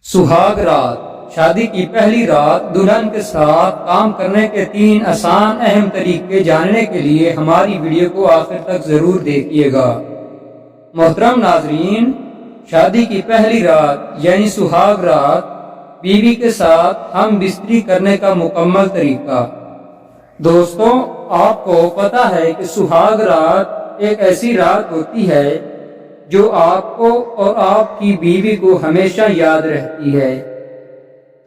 सुहाग रात, शादी की पहली रात दुल्हन के साथ काम करने के 3 आसान अहम तरीके जानने के लिए हमारी वीडियो को आखिर तक जरूर देखिएगा। मोहतरम नाजरीन, शादी की पहली रात यानी सुहाग रात बीवी के साथ हम बिस्तरी करने का मुकम्मल तरीका। दोस्तों, आपको पता है कि सुहाग रात एक ऐसी रात होती है जो आपको और आपकी बीवी को हमेशा याद रहती है।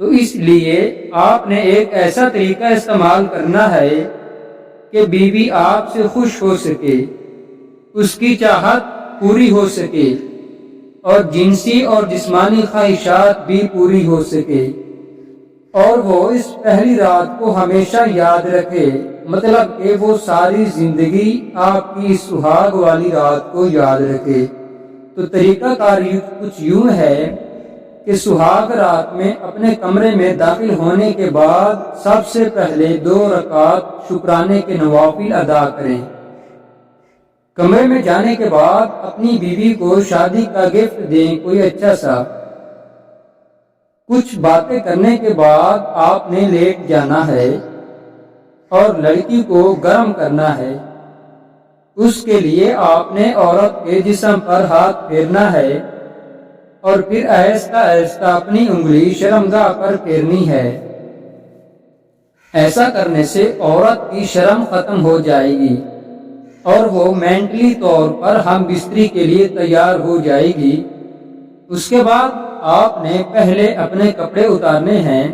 तो इसलिए आपने एक ऐसा तरीका इस्तेमाल करना है कि बीवी आपसे खुश हो सके, उसकी चाहत पूरी हो सके और जिनसी और जिस्मानी ख्वाहिशात भी पूरी हो सके, और वो इस पहली रात को हमेशा याद रखे। मतलब कि वो सारी जिंदगी आपकी सुहाग वाली रात को याद रखे। तो तरीका कार कुछ यूं है कि सुहाग रात में अपने कमरे में दाखिल होने के बाद सबसे पहले 2 रकात शुक्राने के नवाफिल अदा करें। कमरे में जाने के बाद अपनी बीवी को शादी का गिफ्ट दें, कोई अच्छा सा। कुछ बातें करने के बाद आपने लेट जाना है और लड़की को गर्म करना है। उसके लिए आपने औरत के जिस्म पर हाथ फेरना है और फिर आहिस्ता आहिस्ता अपनी उंगली शर्मगाह पर फेरनी है। ऐसा करने से औरत की शर्म खत्म हो जाएगी और वो मेंटली तौर पर हम बिस्तरी के लिए तैयार हो जाएगी। उसके बाद आपने पहले अपने कपड़े उतारने हैं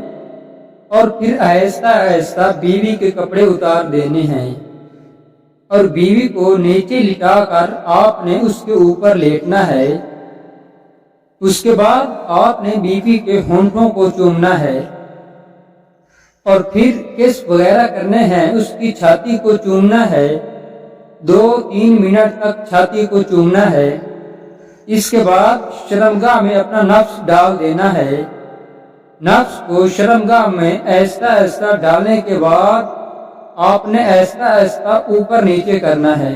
और फिर आहिस्ता आहिस्ता बीवी के कपड़े उतार देने हैं और बीवी को नीचे लिटाकर आपने उसके ऊपर लेटना है। उसके बाद आपने बीवी के होंठों को चूमना है और फिर किस वगैरह करने हैं, उसकी छाती को चूमना है। 2-3 मिनट तक छाती को चूमना है। इसके बाद शर्मगाह में अपना नफ्स डाल देना है। नफ्स को शर्मगाह में आहिस्ता आहिस्ता डालने के बाद आपने आहिस्ता आहिस्ता ऊपर नीचे करना है,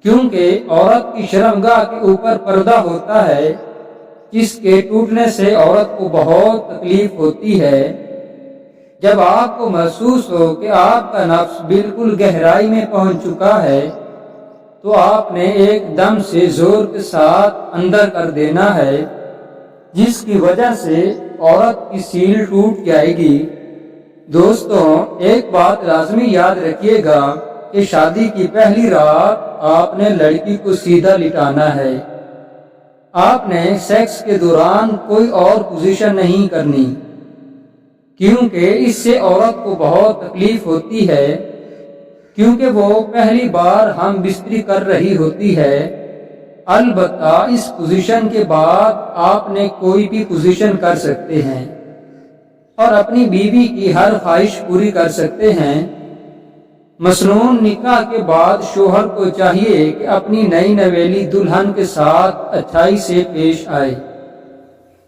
क्योंकि औरत की शर्मगाह के ऊपर पर्दा होता है जिसके टूटने से औरत को बहुत तकलीफ होती है। जब आपको महसूस हो कि आपका नफ्स बिल्कुल गहराई में पहुंच चुका है तो आपने एकदम से जोर के साथ अंदर कर देना है, जिसकी वजह से औरत की सील टूट जाएगी। दोस्तों, एक बात लाजमी याद रखिएगा कि शादी की पहली रात आपने लड़की को सीधा लिटाना है। आपने सेक्स के दौरान कोई और पोजीशन नहीं करनी, क्योंकि इससे औरत को बहुत तकलीफ होती है, क्योंकि वो पहली बार हम बिस्तरी कर रही होती है। अलबत्ता इस पोजीशन के बाद आपने कोई भी पोजीशन कर सकते हैं और अपनी बीवी की हर ख्वाहिश पूरी कर सकते हैं। मसनून निकाह के बाद शोहर को चाहिए कि अपनी नई नवेली दुल्हन के साथ अच्छाई से पेश आए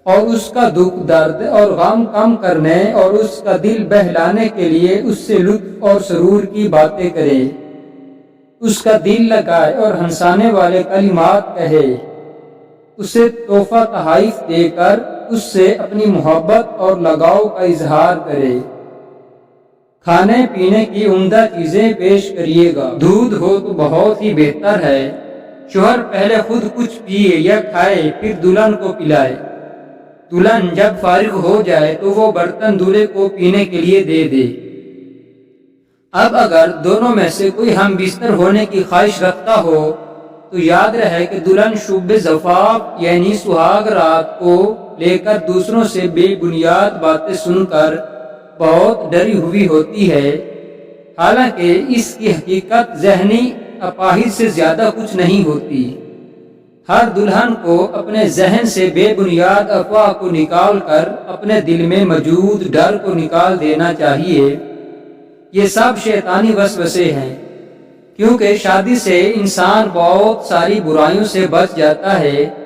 और उसका दुख दर्द और गम कम करने और उसका दिल बहलाने के लिए उससे लुत्फ और सरूर की बातें करे, उसका दिल लगाए और हंसाने वाले कलिमात कहे, उसे तोहफा तहाइफ देकर उससे अपनी मोहब्बत और लगाव का इजहार करे। खाने पीने की उम्दा चीजें पेश करिएगा। दूध हो तो बहुत ही बेहतर है। शोहर पहले खुद कुछ पिए या खाए, फिर दुल्हन को पिलाए। दुल्हन जब फारिग हो जाए तो वो बर्तन दूल्हे को पीने के लिए दे दे। अब अगर दोनों में से कोई हम बिस्तर होने की ख्वाहिश रखता हो तो याद रहे कि दुल्हन शुभ ज़फ़ाफ़ यानी सुहाग रात को लेकर दूसरों से बेबुनियाद बातें सुनकर बहुत डरी हुई होती है। हालांकि इसकी हकीकत ज़हनी अपाहिज से ज्यादा कुछ नहीं होती। हर दुल्हन को अपने जहन से बेबुनियाद अफवाह को निकाल कर अपने दिल में मौजूद डर को निकाल देना चाहिए। ये सब शैतानी वसवसे हैं, क्योंकि शादी से इंसान बहुत सारी बुराइयों से बच जाता है।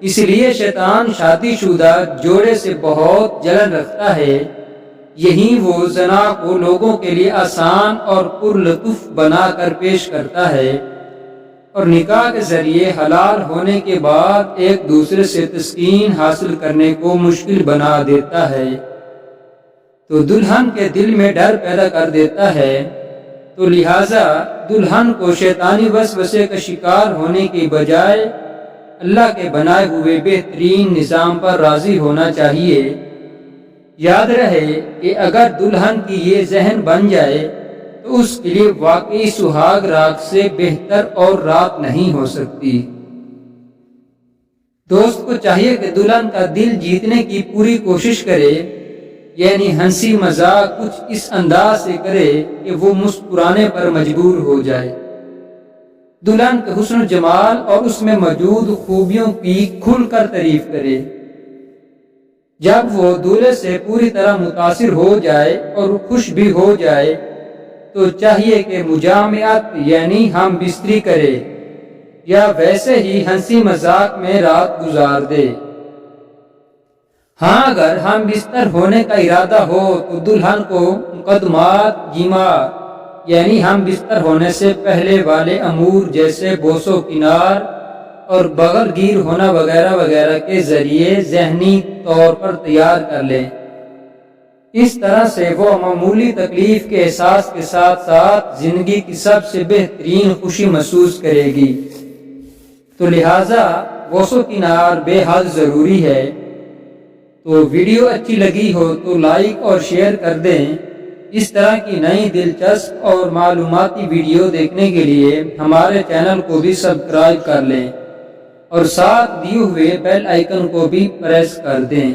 इसलिए शैतान शादीशुदा जोड़े से बहुत जलन रखता है। यही वो जना को लोगों के लिए आसान और पुरलतुफ बनाकर पेश करता है। اور نکاح کے ذریعے حلال ہونے کے بعد ایک دوسرے سے تسکین حاصل کرنے کو مشکل بنا دیتا ہے، تو دلہن کے دل میں ڈر پیدا کر دیتا ہے، تو لہٰذا دلہن کو شیطانی وسوسے کا شکار ہونے کی بجائے اللہ کے بنائے ہوئے بہترین نظام پر راضی ہونا چاہیے۔ یاد رہے کہ اگر دلہن کی یہ ذہن بن جائے تو اس کے لیے واقعی سہاگ رات سے بہتر اور رات نہیں ہو سکتی۔ دوست کو چاہیے کہ دلہن کا دل جیتنے کی پوری کوشش کرے، یعنی ہنسی مذاق کچھ اس انداز سے کرے کہ وہ مسکرانے پر مجبور ہو جائے، دلہن کے حسن و جمال اور اس میں موجود خوبیوں کی کھل کر تعریف کرے۔ جب وہ دولہے سے پوری طرح متاثر ہو جائے اور خوش بھی ہو جائے تو چاہیے کہ مجامعت یعنی ہم بستری کرے یا ویسے ہی ہنسی مذاق میں رات گزار دے۔ ہاں اگر ہم بستر ہونے کا ارادہ ہو تو دلہن کو مقدمات جماع یعنی ہم بستر ہونے سے پہلے والے امور جیسے بوس و کنار اور بغل گیر ہونا وغیرہ وغیرہ کے ذریعے ذہنی طور پر تیار کر لیں۔ اس طرح سے وہ معمولی تکلیف کے احساس کے ساتھ ساتھ زندگی کی سب سے بہترین خوشی محسوس کرے گی۔ تو لہٰذا بوس و کنار بے حد ضروری ہے۔ تو ویڈیو اچھی لگی ہو تو لائک اور شیئر کر دیں۔ اس طرح کی نئی دلچسپ اور معلوماتی ویڈیو دیکھنے کے لیے ہمارے چینل کو بھی سبسکرائب کر لیں اور ساتھ دیے ہوئے بیل آئیکن کو بھی پریس کر دیں۔